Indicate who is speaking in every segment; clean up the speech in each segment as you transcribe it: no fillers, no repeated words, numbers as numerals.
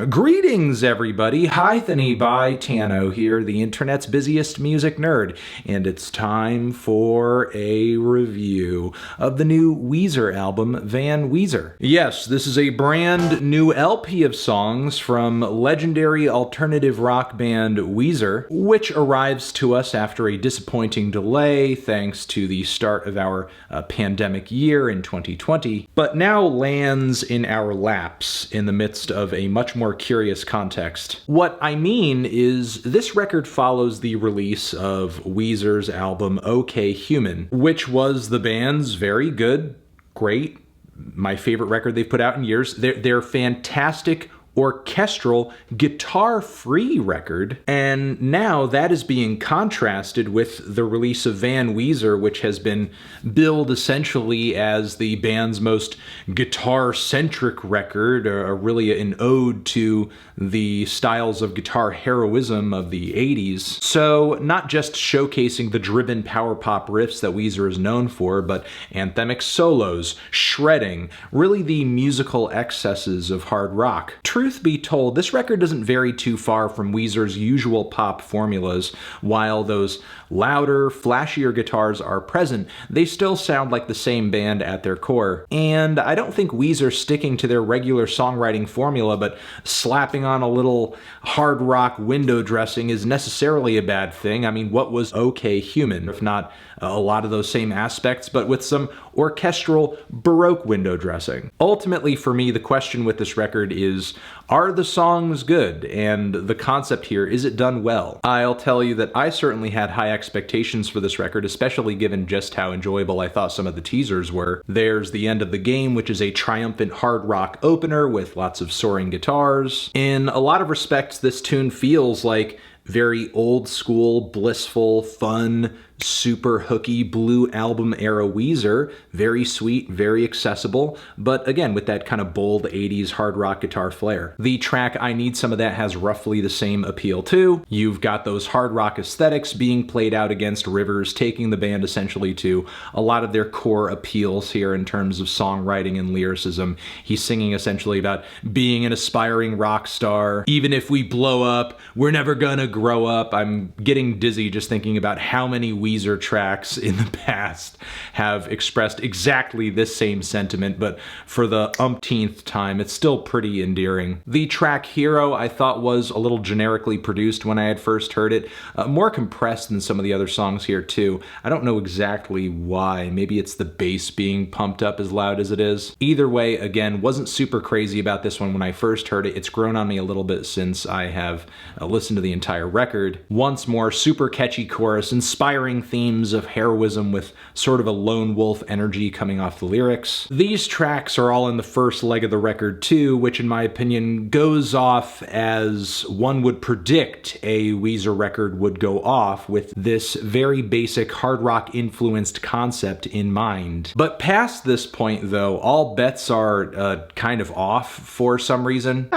Speaker 1: Greetings, everybody. Hythany by Tano here, the internet's busiest music nerd, and it's time for a review of the new Weezer album, Van Weezer. Yes, this is a brand new LP of songs from legendary alternative rock band Weezer, which arrives to us after a disappointing delay thanks to the start of our pandemic year in 2020, but now lands in our laps in the midst of a much more curious context. What I mean is this record follows the release of Weezer's album OK Human, which was the band's very good, great, my favorite record they've put out in years. They're fantastic orchestral, guitar-free record, and now that is being contrasted with the release of Van Weezer, which has been billed essentially as the band's most guitar-centric record, really an ode to the styles of guitar heroism of the 80s. So not just showcasing the driven power pop riffs that Weezer is known for, but anthemic solos, shredding, really the musical excesses of hard rock. Truth be told, this record doesn't vary too far from Weezer's usual pop formulas. While those louder, flashier guitars are present, they still sound like the same band at their core. And I don't think Weezer's sticking to their regular songwriting formula, but slapping on a little hard rock window dressing is necessarily a bad thing. I mean, what was OK Human, if not a lot of those same aspects, but with some orchestral Baroque window dressing? Ultimately, for me, the question with this record is, are the songs good? And the concept here, is it done well? I'll tell you that I certainly had high expectations for this record, especially given just how enjoyable I thought some of the teasers were. There's The End of the Game, which is a triumphant hard rock opener with lots of soaring guitars. In a lot of respects, this tune feels like very old school, blissful, fun, super hooky Blue Album era Weezer. Very sweet, very accessible, but again with that kind of bold 80s hard rock guitar flair. The track I Need Some of That has roughly the same appeal too. You've got those hard rock aesthetics being played out against Rivers, taking the band essentially to a lot of their core appeals here in terms of songwriting and lyricism. He's singing essentially about being an aspiring rock star. Even if we blow up, we're never gonna grow up. I'm getting dizzy just thinking about how many Weezer tracks in the past have expressed exactly this same sentiment, but for the umpteenth time, it's still pretty endearing. The track Hero I thought was a little generically produced when I had first heard it, more compressed than some of the other songs here too. I don't know exactly why. Maybe it's the bass being pumped up as loud as it is. Either way, again, wasn't super crazy about this one when I first heard it. It's grown on me a little bit since I have listened to the entire record. Once more, super catchy chorus, inspiring themes of heroism with sort of a lone wolf energy coming off the lyrics. These tracks are all in the first leg of the record too, which in my opinion goes off as one would predict a Weezer record would go off, with this very basic hard rock influenced concept in mind. But past this point though, all bets are kind of off for some reason.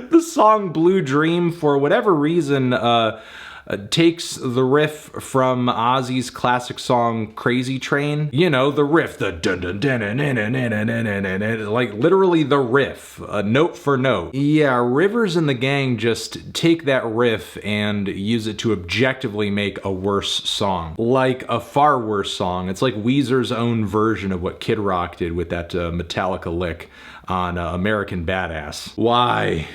Speaker 1: The song Blue Dream, for whatever reason, takes the riff from Ozzy's classic song Crazy Train. You know, the riff, the dun dun dun dun dun dun dun dun dun dun, like literally the riff, note for note. Yeah, Rivers and the gang just take that riff and use it to objectively make a worse song. Like a far worse song. It's like Weezer's own version of what Kid Rock did with that Metallica lick on American Badass. Why?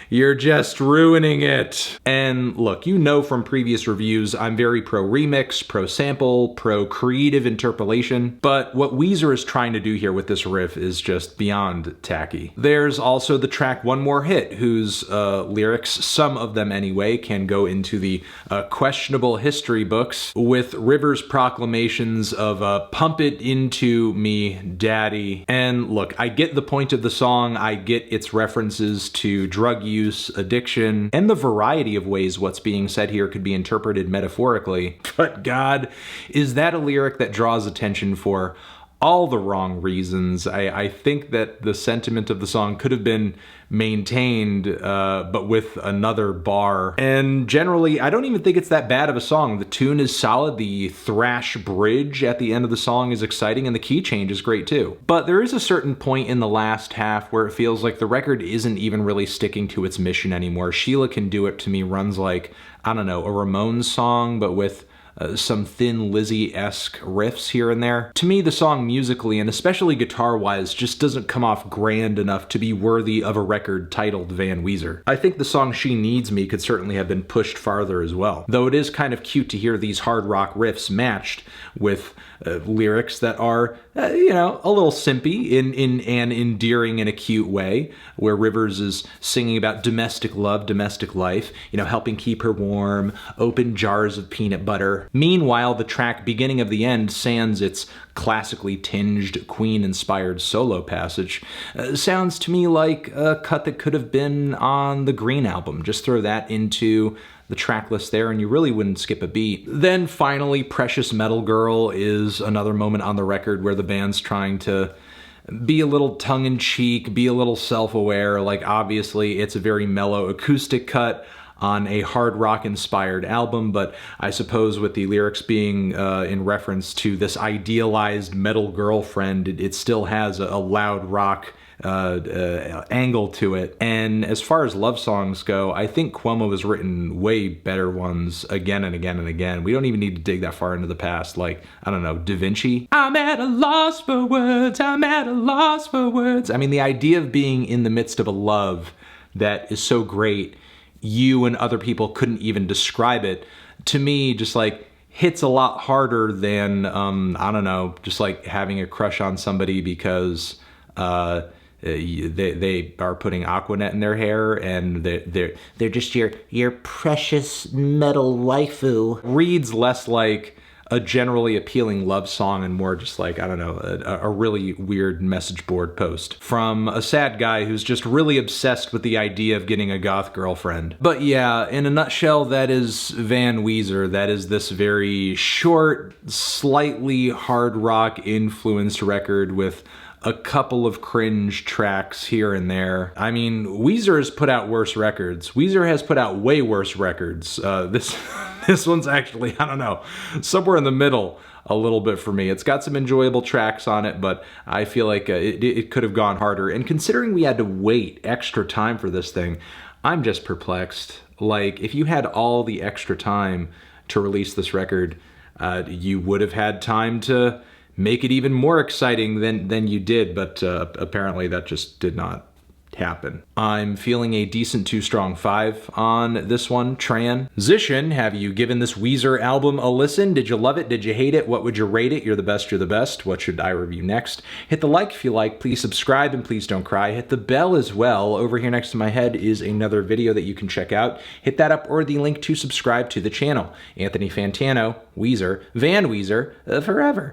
Speaker 1: You're just ruining it. And look, you know from previous reviews, I'm very pro remix, pro sample, pro creative interpolation, but what Weezer is trying to do here with this riff is just beyond tacky. There's also the track One More Hit, whose lyrics, some of them anyway, can go into the questionable history books, with Rivers' proclamations of pump it into me, daddy. And look, I get the point of the song, I get its references to drug use, addiction, and the variety of ways what's being said here could be interpreted metaphorically. But God, is that a lyric that draws attention for all the wrong reasons. I think that the sentiment of the song could have been maintained, but with another bar. And generally, I don't even think it's that bad of a song. The tune is solid, the thrash bridge at the end of the song is exciting, and the key change is great too. But there is a certain point in the last half where it feels like the record isn't even really sticking to its mission anymore. Sheila Can Do It, to me, runs like, I don't know, a Ramones song, but with some Thin Lizzy-esque riffs here and there. To me, the song musically, and especially guitar-wise, just doesn't come off grand enough to be worthy of a record titled Van Weezer. I think the song She Needs Me could certainly have been pushed farther as well, though it is kind of cute to hear these hard rock riffs matched with lyrics that are, you know, a little simpy in an endearing and acute way, where Rivers is singing about domestic love, domestic life, you know, helping keep her warm, open jars of peanut butter. Meanwhile, the track Beginning of the End, sans its classically tinged Queen-inspired solo passage, sounds to me like a cut that could have been on the Green album. Just throw that into the track list there and you really wouldn't skip a beat. Then finally, Precious Metal Girl is another moment on the record where the band's trying to be a little tongue-in-cheek, be a little self-aware. Like, obviously, it's a very mellow acoustic cut on a hard rock inspired album, but I suppose with the lyrics being in reference to this idealized metal girlfriend, it still has a loud rock angle to it. And as far as love songs go, I think Cuomo has written way better ones again and again and again. We don't even need to dig that far into the past. Like, I don't know, Da Vinci. I'm at a loss for words, I'm at a loss for words. I mean, the idea of being in the midst of a love that is so great, you and other people couldn't even describe it, to me just like hits a lot harder than, I don't know, just like having a crush on somebody because they are putting Aquanet in their hair and they're just your precious metal waifu. Reads less like a generally appealing love song and more just like, I don't know, a really weird message board post from a sad guy who's just really obsessed with the idea of getting a goth girlfriend. But yeah, in a nutshell, that is Van Weezer. That is this very short, slightly hard rock influenced record with a couple of cringe tracks here and there. I mean, Weezer has put out worse records. Weezer has put out way worse records. This one's actually, I don't know, somewhere in the middle a little bit for me. It's got some enjoyable tracks on it, but I feel like it could have gone harder. And considering we had to wait extra time for this thing, I'm just perplexed. Like, if you had all the extra time to release this record, you would have had time to make it even more exciting than you did, but apparently that just did not happen. I'm feeling a decent 2 strong 5 on this one. Transition, have you given this Weezer album a listen? Did you love it? Did you hate it? What would you rate it? You're the best, you're the best. What should I review next? Hit the like if you like, please subscribe, and please don't cry. Hit the bell as well. Over here next to my head is another video that you can check out. Hit that up or the link to subscribe to the channel. Anthony Fantano, Weezer, Van Weezer, forever.